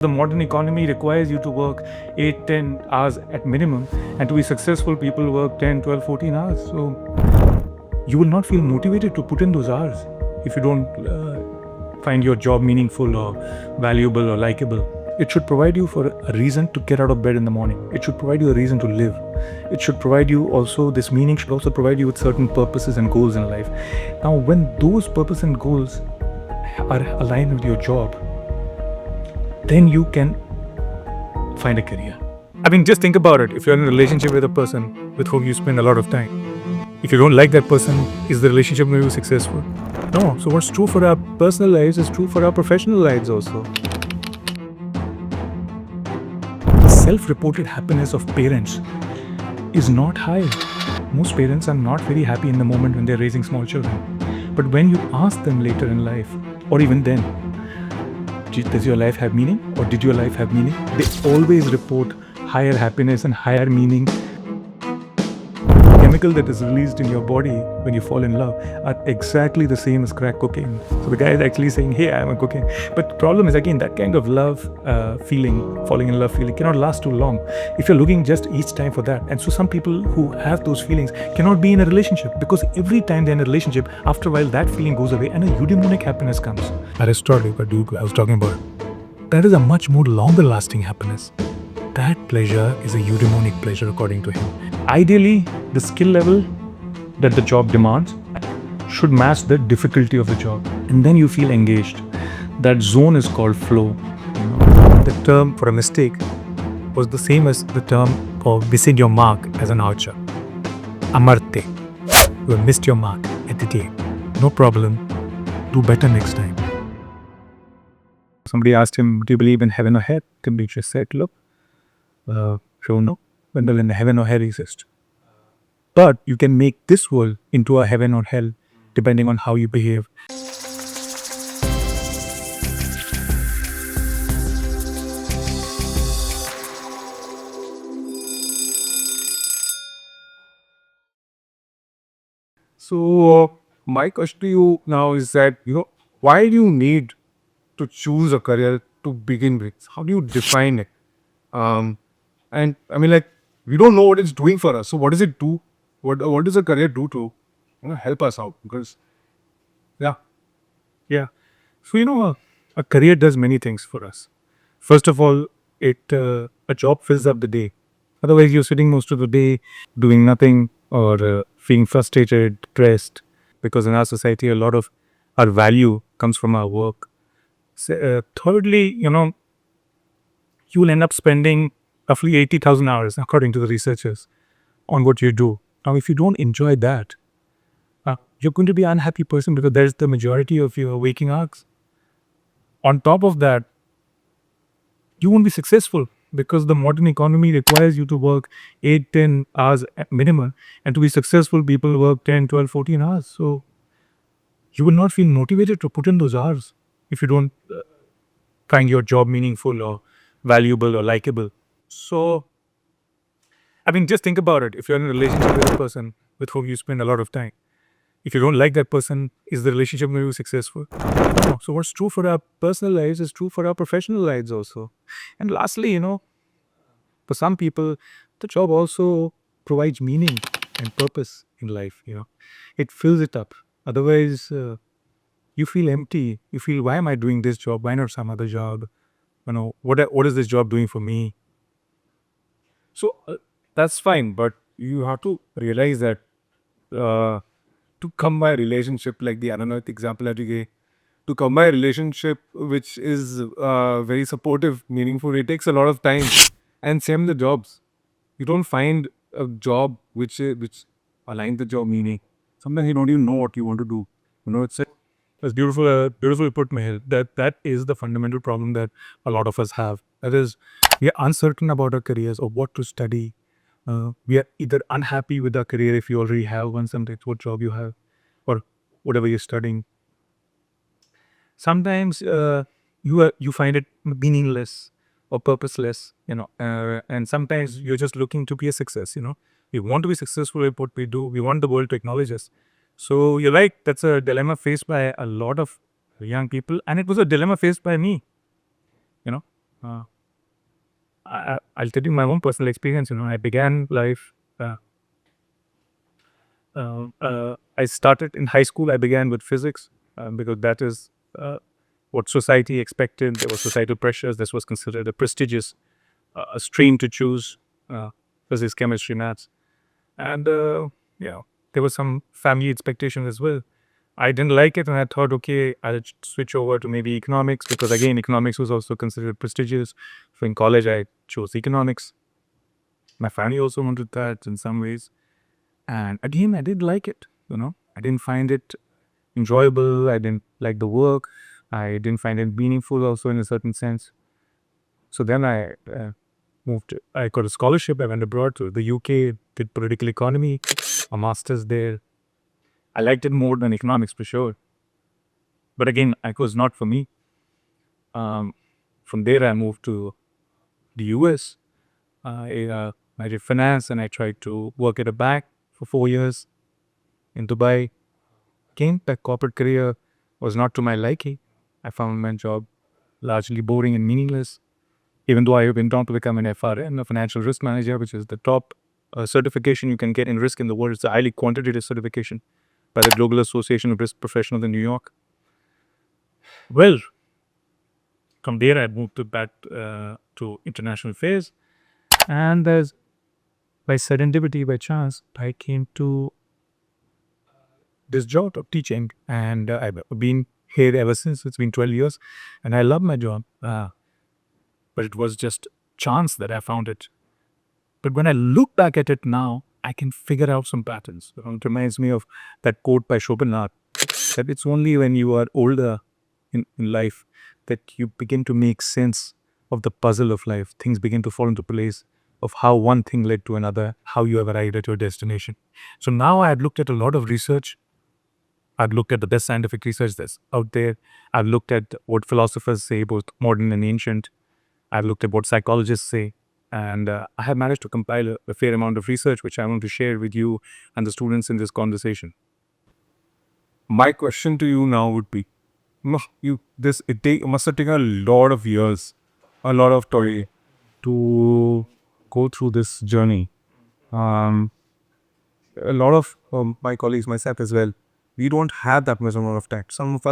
The modern economy requires you to work 8, 10 hours at minimum, and to be successful, people work 10, 12, 14 hours. So you will not feel motivated to put in those hours if you don't find your job meaningful or valuable or likable. It should provide you for a reason to get out of bed in the morning. It should provide you a reason to live. It should provide you also, this meaning should also provide you with certain purposes and goals in life. Now, when those purposes and goals are aligned with your job, then you can find a career. I mean, just think about it. If you're in a relationship with a person with whom you spend a lot of time, if you don't like that person, is the relationship going to be successful? No. So what's true for our personal lives is true for our professional lives also. The self-reported happiness of parents is not high. Most parents are not very happy in the moment when they're raising small children. But when you ask them later in life, or even then, does your life have meaning, or did your life have meaning? They always report higher happiness and higher meaning. The chemical that is released in your body when you fall in love are exactly the same as crack cocaine. So the guy is actually saying, hey, I'm a cocaine. But the problem is, again, that kind of love feeling, falling in love feeling, cannot last too long if you're looking just each time for that. And so some people who have those feelings cannot be in a relationship, because every time they're in a relationship, after a while that feeling goes away and a eudaimonic happiness comes. Aristotle, the dude I was talking about, that is a much more longer lasting happiness. That pleasure is a eudaimonic pleasure according to him. Ideally, the skill level that the job demands should match the difficulty of the job, and then you feel engaged. That zone is called flow. The term for a mistake was the same as the term for missing your mark as an archer. Amarte. You have missed your mark at the day. No problem. Do better next time. Somebody asked him, do you believe in heaven or hell? Timothy said, look, sure no. When in heaven or hell exist. But you can make this world into a heaven or hell depending on how you behave. So, my question to you now is that, why do you need to choose a career to begin with? How do you define it? And I mean, like, we don't know what it's doing for us. So, what does it do? What does a career do to help us out? Because, yeah. Yeah. So, a career does many things for us. First of all, a job fills up the day. Otherwise, you're sitting most of the day doing nothing, or feeling frustrated, depressed, because in our society, a lot of our value comes from our work. Thirdly, you will end up spending roughly 80,000 hours, according to the researchers, on what you do. Now, if you don't enjoy that, you're going to be an unhappy person, because there's the majority of your waking hours. On top of that, you won't be successful, because the modern economy requires you to work 8, 10 hours at minimum. And to be successful, people work 10, 12, 14 hours. So you will not feel motivated to put in those hours if you don't find your job meaningful or valuable or likable. So, I mean, just think about it. If you're in a relationship with a person with whom you spend a lot of time, if you don't like that person, is the relationship going to be successful? No. So what's true for our personal lives is true for our professional lives also. And lastly, for some people, the job also provides meaning and purpose in life. It fills it up. Otherwise, you feel empty. You feel, why am I doing this job? Why not some other job? What is this job doing for me? So, that's fine. But you have to realize that to come by a relationship, like the Ananoth example that you gave, to come by a relationship which is very supportive, meaningful, it takes a lot of time. And same the jobs. You don't find a job which aligns the job meaning. Sometimes you don't even know what you want to do. That's beautiful, beautifully put, Mehul. That is the fundamental problem that a lot of us have. That is, we are uncertain about our careers or what to study. We are either unhappy with our career if you already have one, sometimes what job you have, or whatever you're studying. Sometimes you find it meaningless or purposeless, and sometimes you're just looking to be a success. We want to be successful at what we do. We want the world to acknowledge us. So you're right, that's a dilemma faced by a lot of young people, and it was a dilemma faced by me. Uh, I'll tell you my own personal experience. I began life. I started in high school. I began with physics because that is what society expected. There were societal pressures. This was considered a prestigious a stream to choose. Physics, chemistry, maths, and yeah, there was some family expectations as well. I didn't like it, and I thought, okay, I'll switch over to maybe economics because again, economics was also considered prestigious. So in college, I chose economics. My family also wanted that in some ways, and again, I didn't like it. I didn't find it enjoyable. I didn't like the work. I didn't find it meaningful, also in a certain sense. So then I moved. I got a scholarship. I went abroad to the UK, did political economy, a master's there. I liked it more than economics for sure. But again, it was not for me. Um, from there, I moved to the US. I did finance and I tried to work at a bank for 4 years in Dubai. Again, that corporate career was not to my liking. I found my job largely boring and meaningless. Even though I went on to become an FRN, a financial risk manager, which is the top certification you can get in risk in the world. It's a highly quantitative certification by the Global Association of Risk Professionals in New York. Well, from there, I moved back to international affairs. And there's by serendipity, by chance, I came to this job of teaching. And I've been here ever since. It's been 12 years. And I love my job. But it was just chance that I found it. But when I look back at it now, I can figure out some patterns. It reminds me of that quote by Schopenhauer that it's only when you are older in life that you begin to make sense of the puzzle of life. Things begin to fall into place of how one thing led to another, how you have arrived at your destination. So now I had looked at a lot of research. I've looked at the best scientific research that's out there. I've looked at what philosophers say, both modern and ancient. I've looked at what psychologists say, and I have managed to compile a fair amount of research, which I want to share with you and the students in this conversation. My question to you now would be, must have taken a lot of years, a lot of toil to go through this journey. Um, a lot of my colleagues, myself as well, we don't have that much amount of time. Some of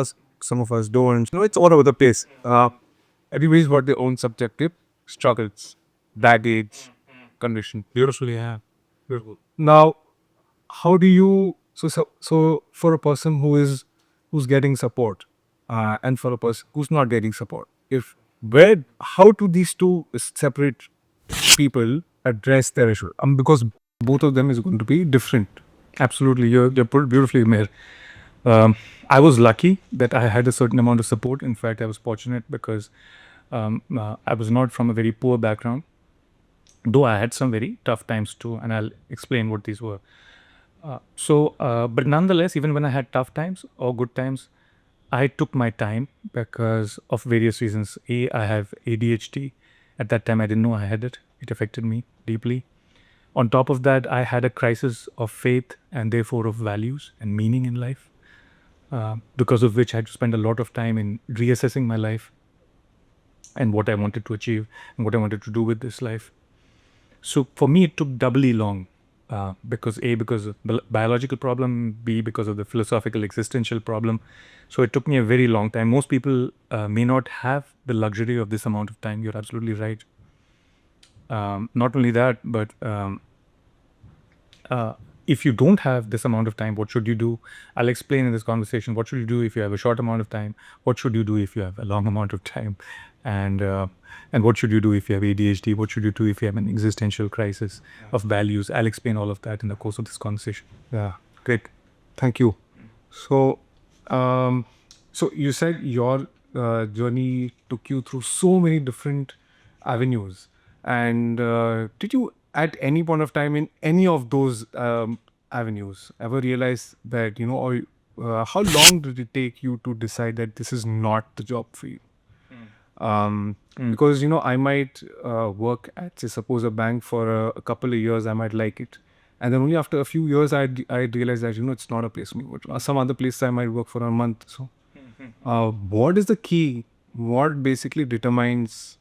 us don't. It's all over the place. Everybody's got their own subjective struggles, baggage, condition. Beautifully, yeah. Beautiful. Now, how do you so for a person who's getting support, and for a person who's not getting support, if where how do these two separate people address their issue? Because both of them is going to be different. Absolutely. You're put it beautifully, Mir. I was lucky that I had a certain amount of support. In fact, I was fortunate because I was not from a very poor background, though I had some very tough times too, and I'll explain what these were. But nonetheless, even when I had tough times or good times, I took my time because of various reasons. I have ADHD. At that time, I didn't know I had it. It affected me deeply. On top of that, I had a crisis of faith and therefore of values and meaning in life, because of which I had to spend a lot of time in reassessing my life and what I wanted to achieve and what I wanted to do with this life. So for me, it took doubly long, because A, because of biological problem, B, because of the philosophical existential problem. So it took me a very long time. Most people may not have the luxury of this amount of time. You're absolutely right. Not only that, but if you don't have this amount of time, what should you do? I'll explain in this conversation what should you do if you have a short amount of time, what should you do if you have a long amount of time, and what should you do if you have ADHD, what should you do if you have an existential crisis of values. I'll explain all of that in the course of this conversation. Yeah, great. Thank you. So, um, so you said your journey took you through so many different avenues, and did you at any point of time in any of those avenues ever realize that or how long did it take you to decide that this is not the job for you? Because I might work at, say, suppose a bank for a couple of years. I might like it, and then only after a few years I realize that it's not a place for me. But some other place I might work for a month. So, what is the key? What basically determines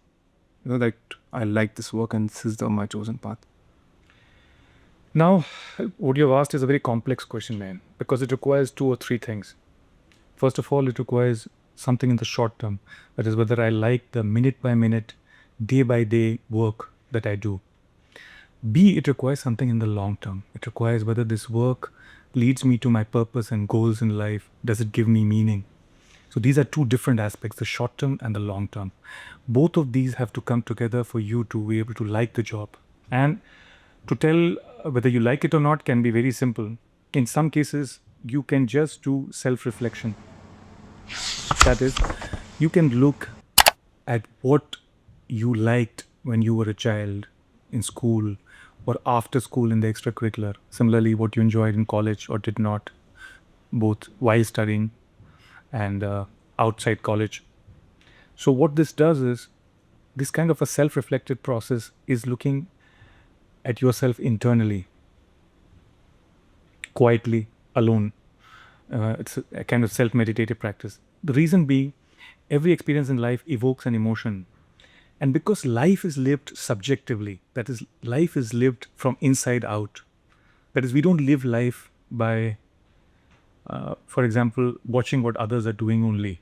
that I like this work and this is my chosen path. Now, what you've asked is a very complex question, man, because it requires 2 or 3 things. First of all, it requires something in the short term. That is whether I like the minute by minute, day by day work that I do. B, it requires something in the long term. It requires whether this work leads me to my purpose and goals in life. Does it give me meaning? So these are 2 different aspects, the short term and the long term. Both of these have to come together for you to be able to like the job. And to tell whether you like it or not can be very simple. In some cases, you can just do self reflection. That is, you can look at what you liked when you were a child in school or after school in the extracurricular. Similarly, what you enjoyed in college or did not, both while studying and outside college. So, what this does is this kind of a self reflective process is looking at yourself internally, quietly, alone. It's a kind of self meditative practice. The reason being, every experience in life evokes an emotion. And because life is lived subjectively, that is, life is lived from inside out. That is, we don't live life by, for example, watching what others are doing only.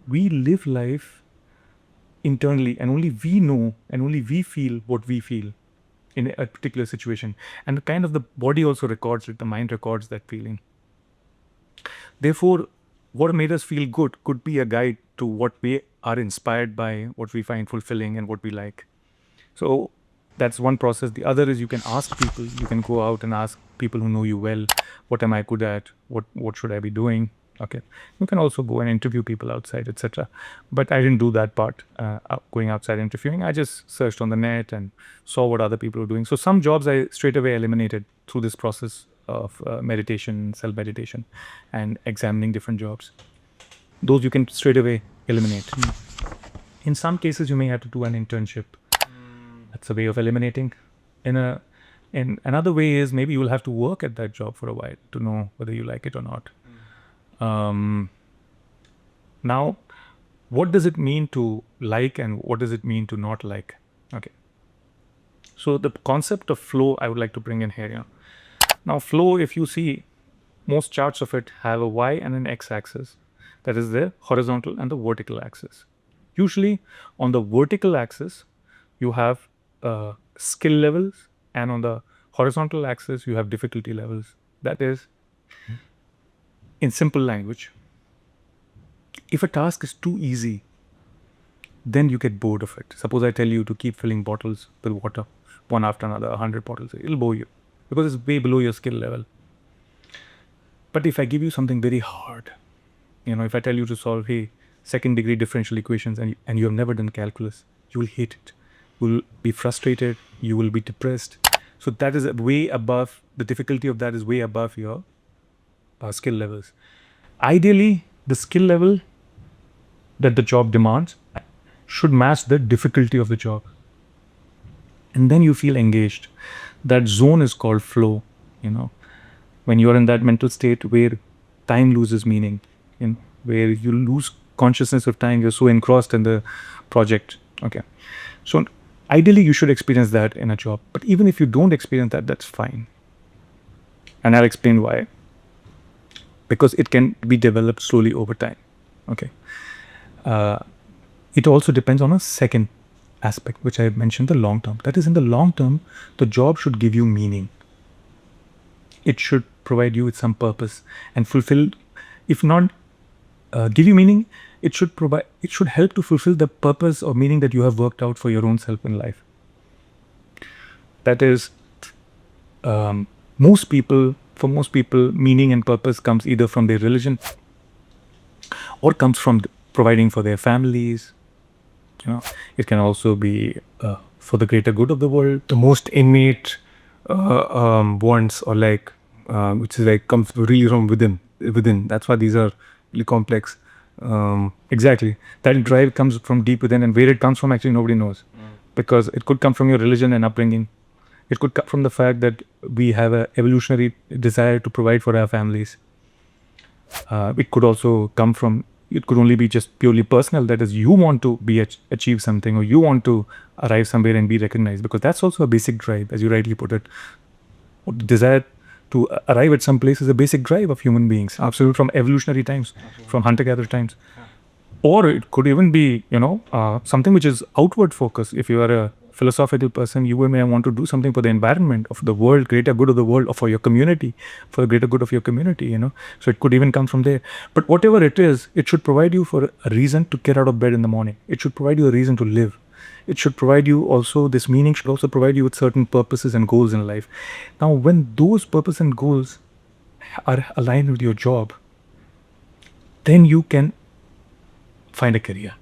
We live life internally, and only we know and only we feel what we feel in a particular situation. And kind of the body also records it, the mind records that feeling. Therefore, what made us feel good could be a guide to what we are inspired by, what we find fulfilling, and what we like. So that's one process. The other is you can ask people. You can go out and ask people who know you well, what am I good at? What should I be doing? Okay. You can also go and interview people outside, etc. But I didn't do that part, going outside interviewing. I just searched on the net and saw what other people were doing. So some jobs I straight away eliminated through this process of meditation, self-meditation, and examining different jobs. Those you can straight away eliminate. In some cases, you may have to do an internship. That's a way of eliminating. In another way is maybe you will have to work at that job for a while to know whether you like it or not. Now, what does it mean to like and what does it mean to not like? Okay. So the concept of flow I would like to bring in here. Yeah. Now, flow, if you see, most charts of it have a y and an x axis. That is the horizontal and the vertical axis. Usually, on the vertical axis, you have skill levels, and on the horizontal axis, you have difficulty levels. That is, in simple language, if a task is too easy, then you get bored of it. Suppose I tell you to keep filling bottles with water, one after another, 100 bottles, it'll bore you because it's way below your skill level. But if I give you something very hard, if I tell you to solve, hey, second-degree differential equations and you have never done calculus, you will hate it. You will be frustrated. You will be depressed. So that is way above, the difficulty of that is way above your skill levels. Ideally, the skill level that the job demands should match the difficulty of the job. And then you feel engaged. That zone is called flow, when you're in that mental state where time loses meaning, where you lose consciousness of time, you're so engrossed in the project. Okay. So ideally, you should experience that in a job. But even if you don't experience that, that's fine. And I'll explain why. Because it can be developed slowly over time. Okay. It also depends on a second aspect, which I mentioned, the long term. That is, in the long term, the job should give you meaning. It should provide you with some purpose and fulfill, if not give you meaning, it should help to fulfill the purpose or meaning that you have worked out for your own self in life. That is, for most people, meaning and purpose comes either from their religion or comes from providing for their families. It can also be for the greater good of the world. The most innate wants, or which is comes really from within. That's why these are really complex. Exactly. That drive comes from deep within, and where it comes from, actually nobody knows. Because it could come from your religion and upbringing. It could come from the fact that we have an evolutionary desire to provide for our families. It could also come from It could only be just purely personal. That is, you want to be achieve something, or you want to arrive somewhere and be recognized, because that's also a basic drive, as you rightly put it. The desire to arrive at some place is a basic drive of human beings, absolute from evolutionary times, from hunter-gatherer times. Or it could even be, something which is outward focused. If you are a philosophical person, you may want to do something for the environment, of the world, greater good of the world, or for your community, for the greater good of your community. So it could even come from there. But whatever it is, it should provide you for a reason to get out of bed in the morning. It should provide you a reason to live. It should provide you also, this meaning should also provide you with certain purposes and goals in life. Now, when those purposes and goals are aligned with your job, then you can find a career.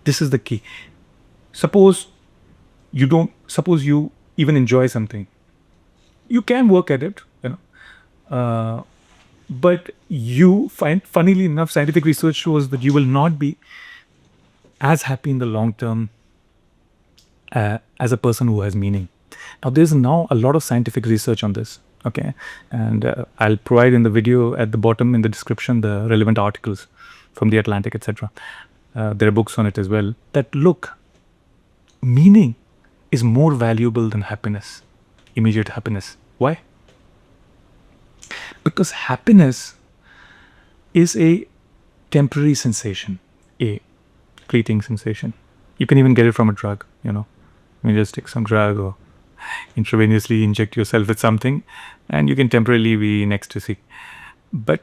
This is the key. Suppose you even enjoy something. You can work at it, but you find, funnily enough, scientific research shows that you will not be as happy in the long term as a person who has meaning. Now, there's now a lot of scientific research on this, okay? And I'll provide in the video at the bottom in the description the relevant articles from The Atlantic, etc. There are books on it as well that look, meaning is more valuable than happiness, immediate happiness. Why? Because happiness is a temporary sensation, a fleeting sensation. You can even get it from a drug. You just take some drug or intravenously inject yourself with something, and you can temporarily be in ecstasy. But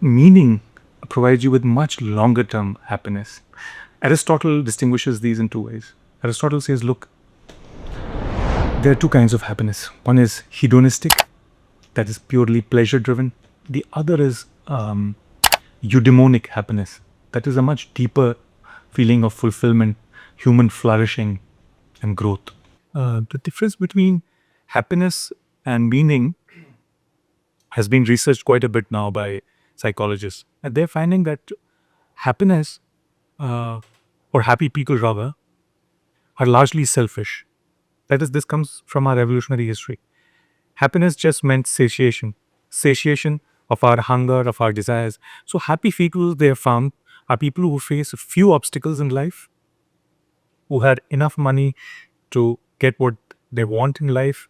meaning provides you with much longer term happiness. Aristotle distinguishes these in two ways. Aristotle says, look, there are two kinds of happiness. One is hedonistic, that is purely pleasure driven. The other is eudaimonic happiness, that is a much deeper feeling of fulfillment, human flourishing, and growth. The difference between happiness and meaning has been researched quite a bit now by psychologists, and they're finding that happiness, or happy people rather, are largely selfish. That is, this comes from our evolutionary history. Happiness just meant satiation of our hunger, of our desires. So happy people, they have found, are people who face a few obstacles in life, who had enough money to get what they want in life,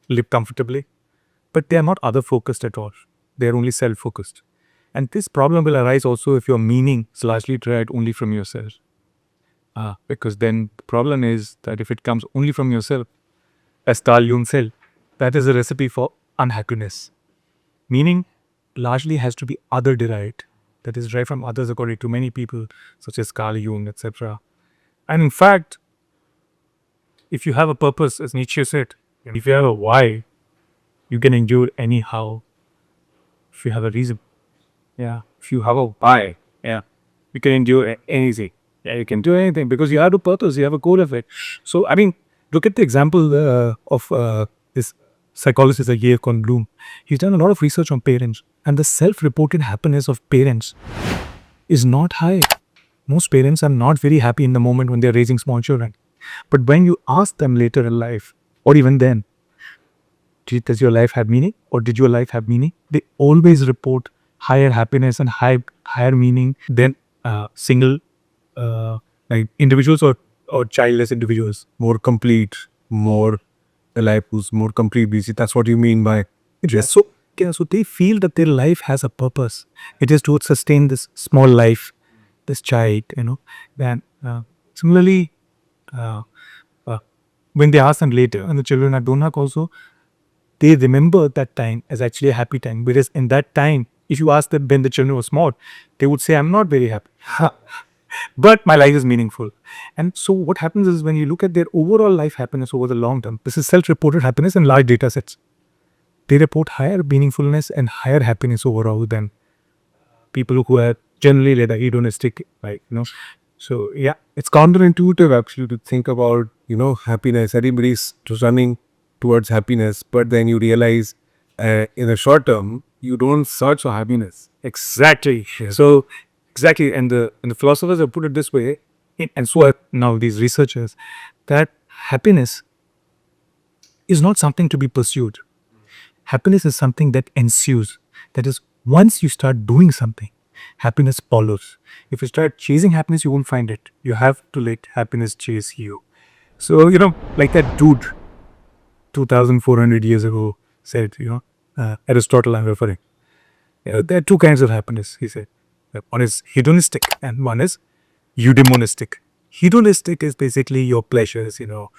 live comfortably, but they are not other focused at all. They are only self focused. And this problem will arise also if your meaning is largely derived only from yourself. Because then the problem is that if it comes only from yourself, as Carl Jung said, that is a recipe for unhappiness. Meaning largely has to be other derived, that is derived from others according to many people, such as Carl Jung, etc. And in fact, if you have a purpose, as Nietzsche said, if you have a why, you can endure anyhow. If you have a reason, if you have a why, you can endure anything. You can do anything because you have a purpose, you have a goal of it. So, I mean, look at the example of this psychologist, Yale Bloom. He's done a lot of research on parents, and the self-reported happiness of parents is not high. Most parents are not very happy in the moment when they're raising small children. But when you ask them later in life, or even then, does your life have meaning, or did your life have meaning? They always report higher happiness and higher meaning than single like individuals or childless individuals. More complete, more alive, who's more complete, busy. That's what you mean by Yes. So they feel that their life has a purpose. It is to sustain this small life, this child. Then similarly, when they ask them later, and the children are grown up also, they remember that time as actually a happy time. Whereas in that time, if you ask them when the children were small, they would say, I'm not very happy. But my life is meaningful. And so what happens is when you look at their overall life happiness over the long term, this is self-reported happiness in large data sets. They report higher meaningfulness and higher happiness overall than people who are generally led a hedonistic, So yeah, it's counterintuitive actually to think about, happiness. Everybody's running towards happiness, but then you realize in the short term, you don't search for happiness. exactly. So exactly, and the philosophers have put it this way, and so are now these researchers, that happiness is not something to be pursued. Happiness is something that ensues. That is, Once you start doing something, happiness follows. If you start chasing happiness, you won't find it. You have to let happiness chase you. So, like that dude 2,400 years ago said, Aristotle, I'm referring. There are two kinds of happiness, he said. One is hedonistic and one is eudaimonistic. Hedonistic is basically your pleasures, you know,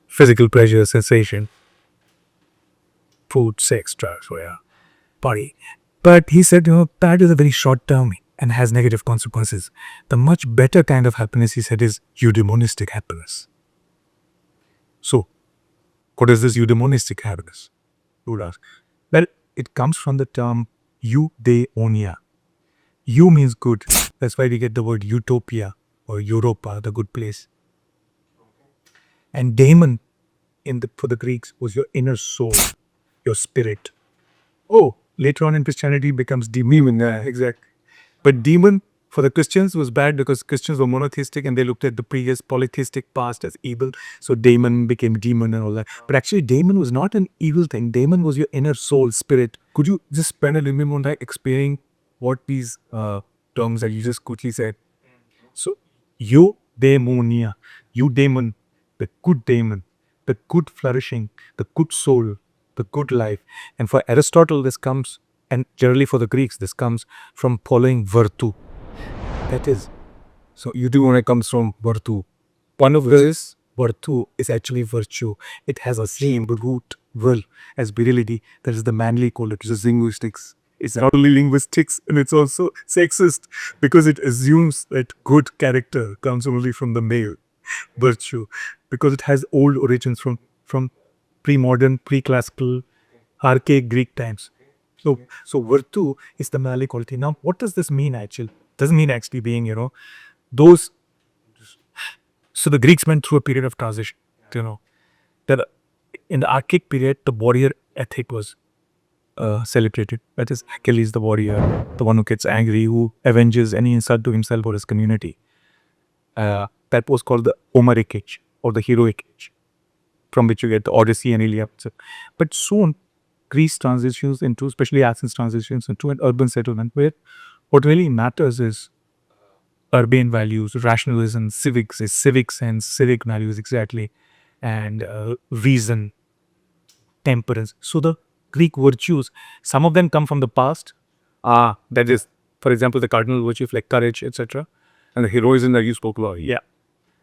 physical pleasure, sensation, food, sex, drugs, whatever, party. But he said, that is a very short term and has negative consequences. The much better kind of happiness, he said, is eudaimonistic happiness. So, what is this eudaimonistic happiness? You would ask. Well, it comes from the term eudaimonia. Eu means good. That's why we get the word utopia or Europa, the good place. And daemon for the Greeks was your inner soul, your spirit. Oh, later on in Christianity becomes demon. Yeah, exactly. But demon for the Christians was bad because Christians were monotheistic and they looked at the previous polytheistic past as evil. So daemon became demon and all that. But actually, daemon was not an evil thing. Daemon was your inner soul, spirit. Could you just spend a little bit more time explaining what these terms that you just quickly said? So, eudaimonia, eudaimon, the good flourishing, the good soul, the good life. And for Aristotle, this comes, and generally for the Greeks, this comes from following virtu. That is, so eudaimonia comes from virtu. One of this virtu is actually virtue. It has a same root, will, as virility. That is the manly quality, which is linguistics. It's not only linguistics and it's also sexist because it assumes that good character comes only from the male virtue because it has old origins from pre-modern, pre-classical, archaic Greek times. So virtu is the manly quality. Now, what does this mean actually? Doesn't mean actually being, those. So the Greeks went through a period of transition. That in the archaic period, the warrior ethic was celebrated. That is Achilles, the warrior, the one who gets angry, who avenges any insult to himself or his community. That was called the Homeric age or the heroic age, from which you get the Odyssey and Iliad. But soon, Greece transitions into, especially Athens transitions into an urban settlement where what really matters is urban values, rationalism, civic sense, civic values exactly, and reason, temperance. So the Greek virtues, some of them come from the past. That is, for example, the cardinal virtues like courage, etc., and the heroism that you spoke about. Yeah,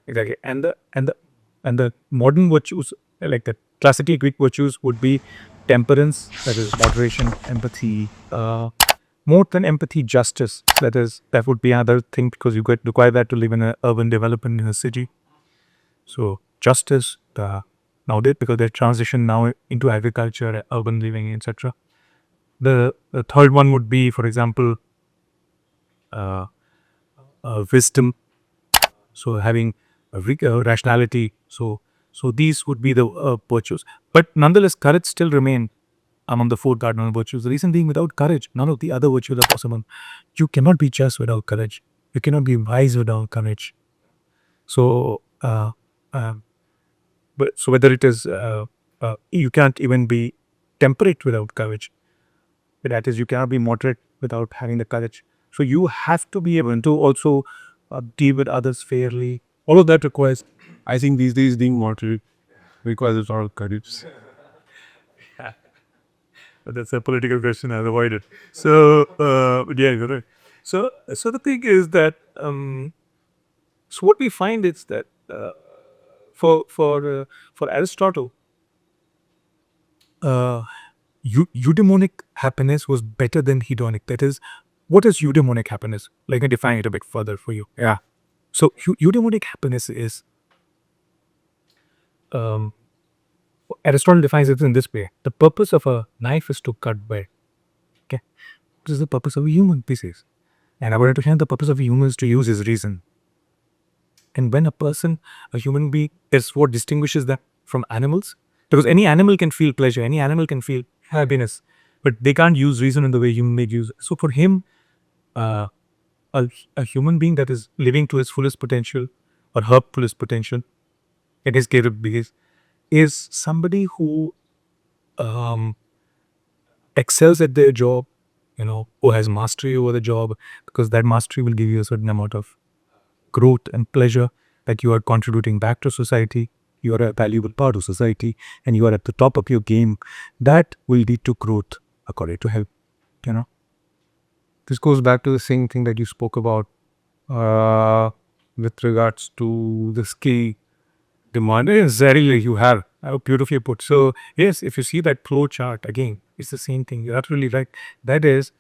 exactly. And the modern virtues, like the classical Greek virtues, would be temperance, that is moderation, empathy. More than empathy, justice. That would be another thing because you get require that to live in an urban development in a city. So justice, nowadays because they transition now into agriculture, urban living, etc. The third one would be, for example, uh, wisdom. So having rationality. So these would be the virtues. But nonetheless, courage still remain among the four cardinal virtues. The reason being, without courage, none of the other virtues are possible. You cannot be just without courage. You cannot be wise without courage. So, so whether it is, you can't even be temperate without courage. That is, you cannot be moderate without having the courage. So you have to be able to also deal with others fairly. All of that requires. I think these days being moderate requires a lot of courage. That's a political question I've avoided. So yeah, you're right. So the thing is that so what we find is that for Aristotle, uh, eudaimonic happiness was better than hedonic. That is, what is eudaimonic happiness? Let me define it a bit further for you. Yeah. So eudaimonic happiness is, um, Aristotle defines it in this way: the purpose of a knife is to cut bread. Okay, this is the purpose of a human species. And according to him, the purpose of a human is to use his reason. And when a human being, is what distinguishes them from animals. Because any animal can feel pleasure, any animal can feel happiness, but they can't use reason in the way human may use. So for him, uh, a human being that is living to his fullest potential or her fullest potential, in his case, is somebody who excels at their job, who has mastery over the job, because that mastery will give you a certain amount of growth and pleasure that you are contributing back to society. You are a valuable part of society and you are at the top of your game. That will lead to growth, according to him. You know, this goes back to the same thing that you spoke about uh, with regards to the skill demand. Exactly, you have. Beautifully put. So, yes, if you see that flow chart again, it's the same thing. You're absolutely right. That is,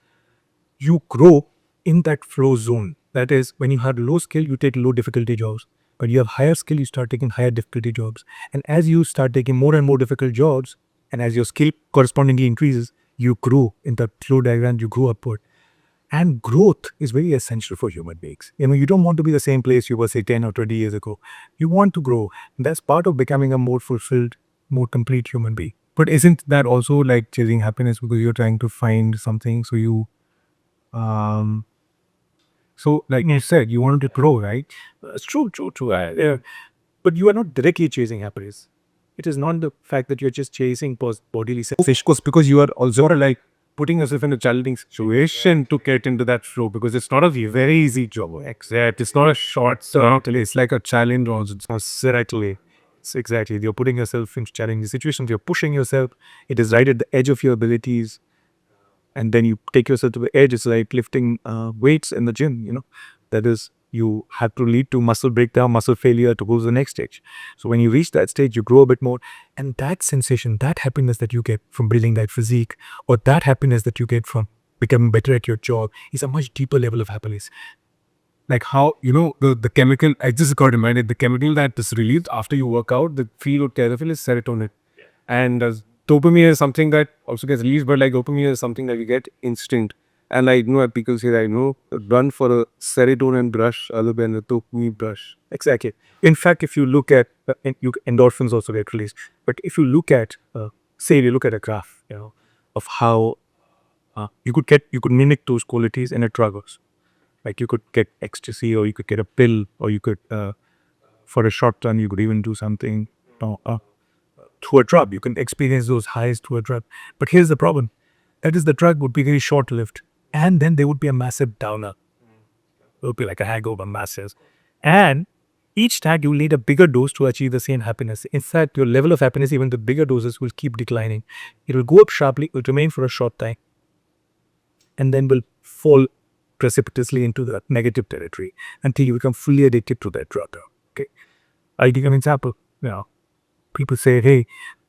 you grow in that flow zone. That is, when you have low skill, you take low difficulty jobs. But you have higher skill, you start taking higher difficulty jobs. And as you start taking more and more difficult jobs, and as your skill correspondingly increases, you grow in that flow diagram, you grow upward. And growth is very essential for human beings. You don't want to be the same place you were, say, 10 or 20 years ago. You want to grow. That's part of becoming a more fulfilled, more complete human being. But isn't that also like chasing happiness because you're trying to find something? Um, so like you said, you wanted to grow, right? It's true, true, true. Yeah. But you are not directly chasing happiness. It is not the fact that you're just chasing bodily selfish, because you are also like putting yourself in a challenging situation to get into that flow, because it's not a very easy job. Except it's not a short term. It's like a challenge also. It's not directly. It's exactly. You're putting yourself in challenging situations. You're pushing yourself. It is right at the edge of your abilities, and then you take yourself to the edge. It's like lifting weights in the gym. That is, you have to lead to muscle breakdown, muscle failure to go to the next stage. So when you reach that stage, you grow a bit more, and that sensation, that happiness that you get from building that physique, or that happiness that you get from becoming better at your job, is a much deeper level of happiness. Like how the chemical, I just got reminded, the chemical that is released after you work out, the feel of feel is serotonin. And dopamine is something that also gets released, but like dopamine is something that you get instant. And I know that people say that run for a serotonin brush other than a dopamine brush. Exactly. In fact, if you look at endorphins also get released. But if you look at say you look at a graph, of how you could mimic those qualities in a drug also. Like you could get ecstasy, or you could get a pill, or you could for a short term you could even do something through a drug. You can experience those highs through a drug. But here's the problem. That is, the drug would be very short lived. And then there would be a massive downer. It would be like a hangover, massive. And each time you will need a bigger dose to achieve the same happiness. In fact, your level of happiness, even the bigger doses, will keep declining. It will go up sharply, it will remain for a short time, and then will fall precipitously into the negative territory until you become fully addicted to that drug. Okay. I'll give you an example. People say, hey,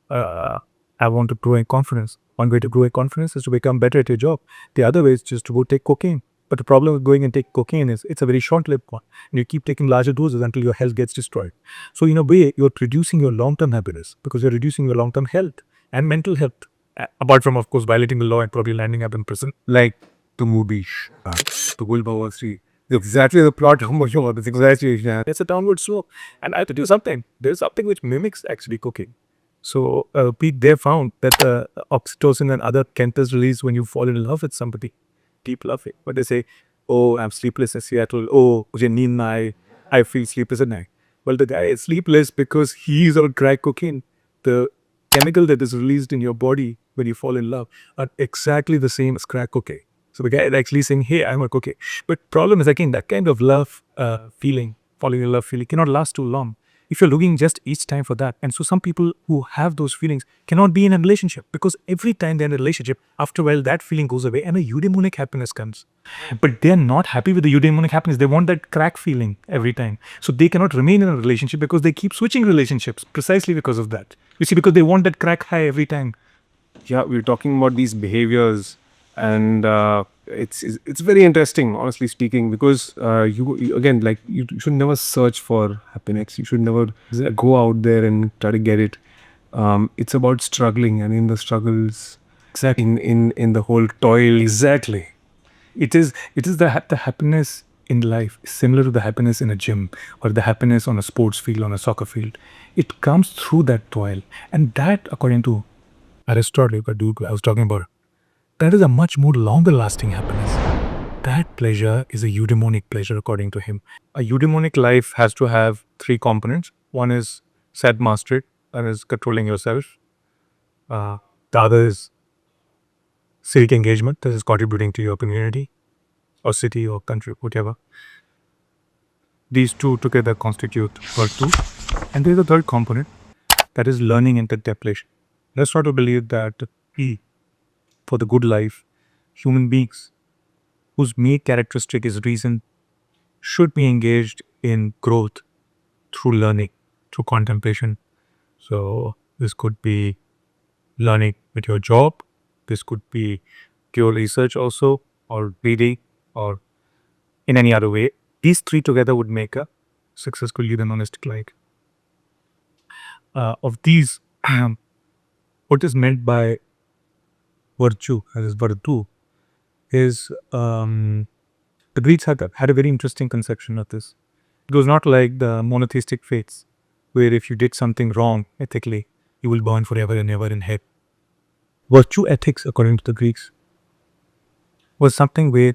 I want to grow in confidence. One way to grow in confidence is to become better at your job. The other way is just to go take cocaine. But the problem with going and take cocaine is it's a very short-lived one. And you keep taking larger doses until your health gets destroyed. So in a way, you're reducing your long-term happiness because you're reducing your long-term health and mental health. Apart from, of course, violating the law and probably landing up in prison. Like the movie, the Wolf of Wall Street. Exactly the plot of Mojo. That's exactly, yeah. It's a downward slope. And I have to do something. There's something which mimics actually cooking. So Pete, they found that the oxytocin and other chemicals released when you fall in love with somebody, deep love. But they say, oh, I'm sleepless in Seattle. Oh, mujhe neend na aaye. I feel sleepless at night. Well, the guy is sleepless because he's on crack cocaine. The chemical that is released in your body when you fall in love are exactly the same as crack cocaine. So the guy is actually saying, hey, I'm a cocaine. But problem is, again, that kind of love feeling, falling in love feeling, cannot last too long if you're looking just each time for that. And so some people who have those feelings cannot be in a relationship, because every time they're in a relationship, after a while that feeling goes away and a eudaimonic happiness comes. But they're not happy with the eudaimonic happiness. They want that crack feeling every time. So they cannot remain in a relationship because they keep switching relationships precisely because of that. You see, because they want that crack high every time. Yeah, we're talking about these behaviors, and it's very interesting, honestly speaking, because you again, like, you should never search for happiness. You should never go out there and try to get it. It's about struggling, and in the struggles, exactly, in the whole toil, exactly. It is the happiness in life is similar to the happiness in a gym, or the happiness on a sports field, on a soccer field. It comes through that toil, and that, according to Aristotle, I was talking about, that is a much more longer lasting happiness. That pleasure is a eudaimonic pleasure, according to him. A eudaimonic life has to have three components. One is self mastery, that is controlling yourself. The other is civic engagement that is contributing to your community or city or country, whatever. These two together constitute virtue. And there is a third component that is learning and contemplation. Let's try to believe that for the good life, human beings whose main characteristic is reason should be engaged in growth through learning, through contemplation. So this could be learning with your job. This could be pure research also, or reading, or in any other way. These three together would make a successful eudaimonistic life. Of these, what is meant by virtue, as virtu, is the Greeks had a very interesting conception of this. It was not like the monotheistic faiths, where if you did something wrong ethically, you will burn forever and ever in hell. Virtue ethics, according to the Greeks, was something where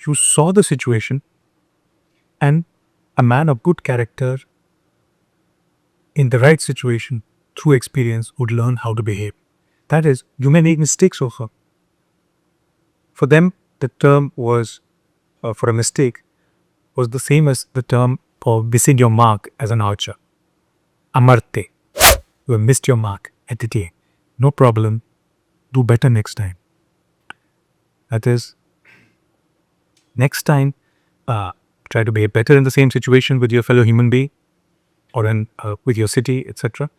you saw the situation and a man of good character in the right situation through experience would learn how to behave. That is, you may make mistakes also. For them, the term was, for a mistake, was the same as the term for missing your mark as an archer. Amarte. You have missed your mark at the day. No problem. Do better next time. That is, next time, try to behave better in the same situation with your fellow human being or with your city, etc.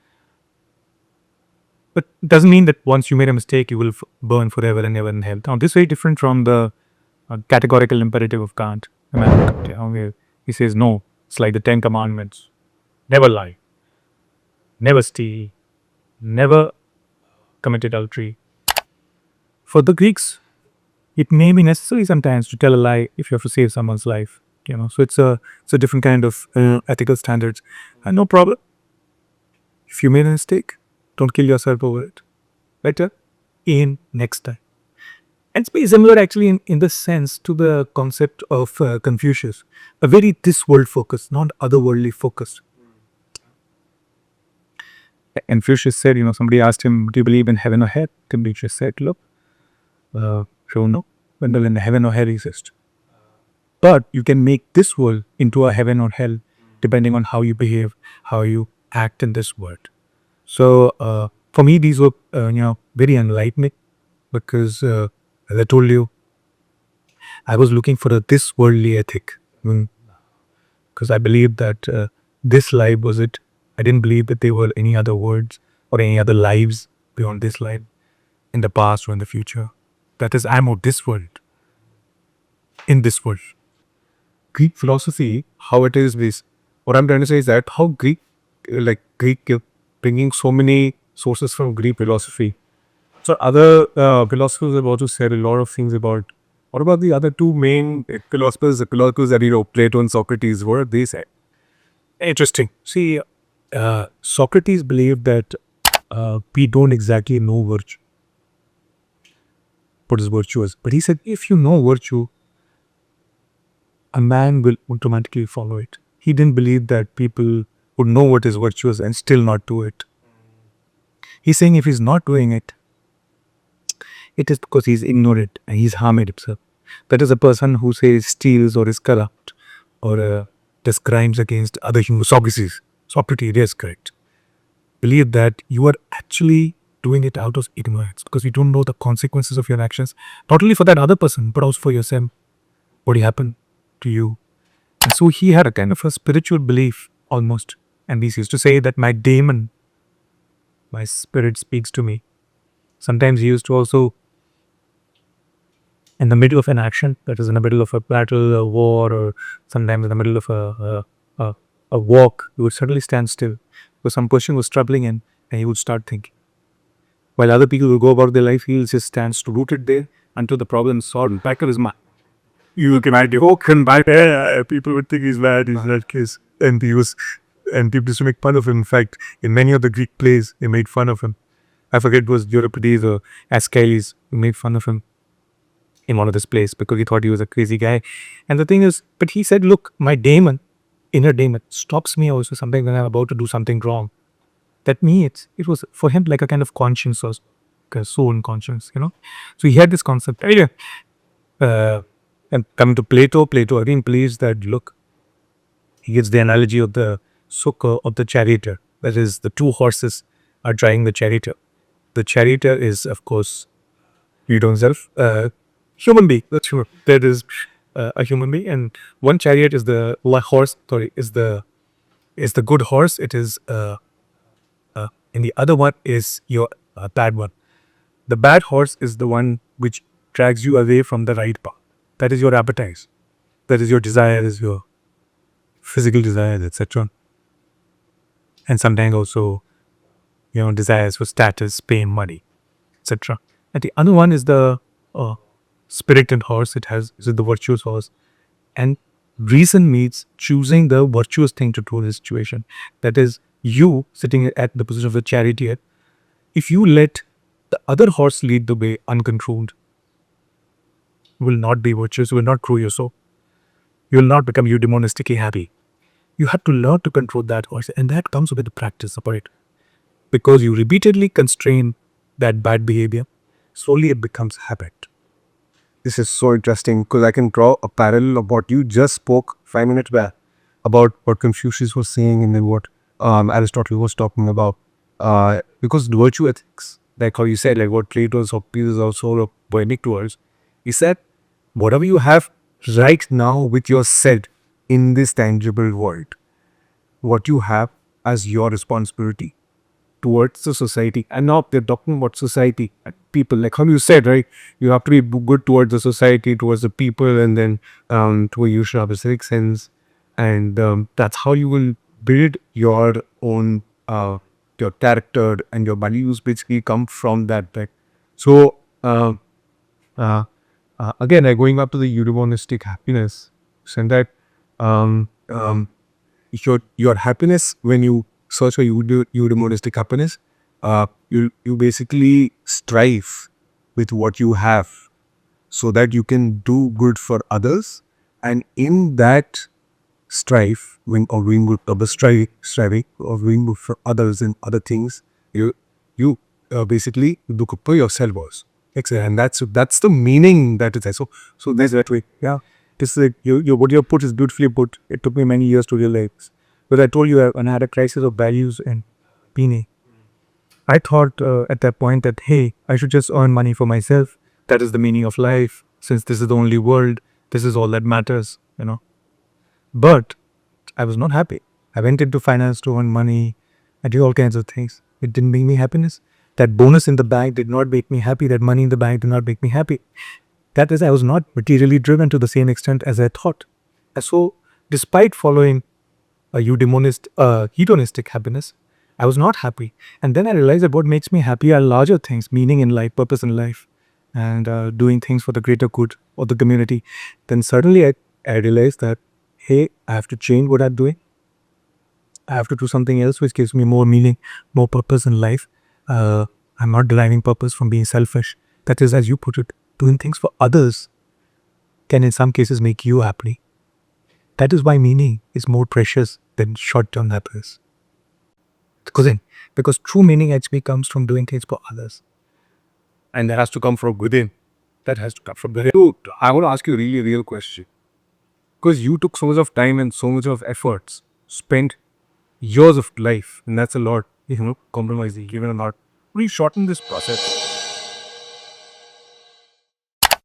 But it doesn't mean that once you made a mistake, you will burn forever and ever in hell. Now, this is very different from the categorical imperative of Kant. He says, no, it's like the 10 Commandments. Never lie. Never steal. Never commit adultery. For the Greeks, it may be necessary sometimes to tell a lie if you have to save someone's life. So it's a different kind of ethical standards. And no problem. If you made a mistake, don't kill yourself over it. Better aim next time. And it's very similar actually in the sense to the concept of Confucius. A very this world focused, not otherworldly focused. Confucius said, somebody asked him, do you believe in heaven or hell? Confucius said, look, sure no, whether in heaven or hell exist. But you can make this world into a heaven or hell depending on how you behave, how you act in this world. So for me, these were very enlightening because as I told you, I was looking for this worldly ethic because I believed that this life was it. I didn't believe that there were any other worlds or any other lives beyond this life in the past or in the future. That is, I'm of this world, in this world. Greek philosophy, how it is this, what I'm trying to say is that how Greek bringing so many sources from Greek philosophy. So other philosophers have also said a lot of things about, what about the other two main philosophers that, Plato and Socrates, what they say? Interesting. See, Socrates believed that we don't exactly know virtue. What is virtue is. But he said, if you know virtue, a man will automatically follow it. He didn't believe that people would know what is virtuous and still not do it. He's saying if he's not doing it, it is because he's ignorant and he's harmed himself. That is a person who says steals or is corrupt or does crimes against other humans. Socrates, yes, correct. Believe that you are actually doing it out of ignorance because you don't know the consequences of your actions, not only for that other person, but also for yourself. What will happen to you? And so he had a kind of a spiritual belief almost. And he used to say that my daemon, my spirit speaks to me. Sometimes he used to also, in the middle of an action, that is in the middle of a battle, a war, or sometimes in the middle of a walk, he would suddenly stand still because some person was troubling him and he would start thinking. While other people will go about their life, he just stands rooted there until the problem is solved in the back of his mind. You can idea, people would think he's mad, he's that case. And people used to make fun of him. In fact, in many of the Greek plays, they made fun of him. I forget it was Euripides or Aeschylus who made fun of him in one of his plays because he thought he was a crazy guy. And the thing is, but he said, look, my daemon, inner daemon, stops me also something when I'm about to do something wrong. That means it was for him like a kind of conscience also. soul and conscience. So he had this concept. Anyway, and coming to Plato, Plato again believes that, look, he gives the analogy of the sukkah of the charioteer. That is, the two horses are driving the charioteer. The charioteer is, of course, you don't self, human being. That's sure. That is a human being, and one chariot is the horse. Sorry, is the good horse. It is, and the other one is your bad one. The bad horse is the one which drags you away from the right path. That is your appetite. That is your desire. Is your physical desires, etc. And sometimes also, desires for status, fame, money, etc. And the other one is the spirit and horse. Is the virtuous horse. And reason means choosing the virtuous thing to do in the situation. That is, you sitting at the position of a charioteer. If you let the other horse lead the way uncontrolled, you will not be virtuous, you will not grow your soul. You will not become eudaimonistically happy. You have to learn to control that horse, and that comes with the practice of it. Because you repeatedly constrain that bad behavior, slowly it becomes habit. This is so interesting because I can draw a parallel of what you just spoke 5 minutes back about what Confucius was saying and then what Aristotle was talking about. Because the virtue ethics, like how you said, like what Plato's or Peter's also pointing towards, is that whatever you have right now with yourself in this tangible world, what you have as your responsibility towards the society. And now they're talking about society and people, like how you said, right? You have to be good towards the society, towards the people, and then to you should have a civic sense, and that's how you will build your own your character, and your values basically come from that, right? So uh, again, going back to the eudaimonistic happiness, and that um, um, your happiness, when you search for eudaimonistic happiness, you basically strive with what you have so that you can do good for others, and in that strive when or doing good of the striving or doing good for others and other things, you basically do good for yourself also. Exactly, and that's the meaning that is there. So there's that way. Yeah, this is you what you put is beautifully put. It took me many years to realize, but I told you when I had a crisis of values and meaning, I thought at that point that, hey, I should just earn money for myself. That is the meaning of life. Since this is the only world, this is all that matters. But I was not happy. I went into finance to earn money. I did all kinds of things. It didn't bring me happiness. That bonus in the bank did not make me happy. That money in the bank did not make me happy. That is, I was not materially driven to the same extent as I thought. And so, despite following a hedonistic happiness, I was not happy. And then I realized that what makes me happy are larger things, meaning in life, purpose in life, and doing things for the greater good of the community. Then suddenly I realized that, hey, I have to change what I'm doing. I have to do something else which gives me more meaning, more purpose in life. I'm not deriving purpose from being selfish. That is, as you put it, doing things for others can in some cases make you happy. That is why meaning is more precious than short-term happiness. Because true meaning actually comes from doing things for others. And that has to come from within. That has to come from within. So I want to ask you a really real question. Because you took so much of time and so much of efforts, spent years of life, and that's a lot, compromising, given a lot. Will you shorten this process?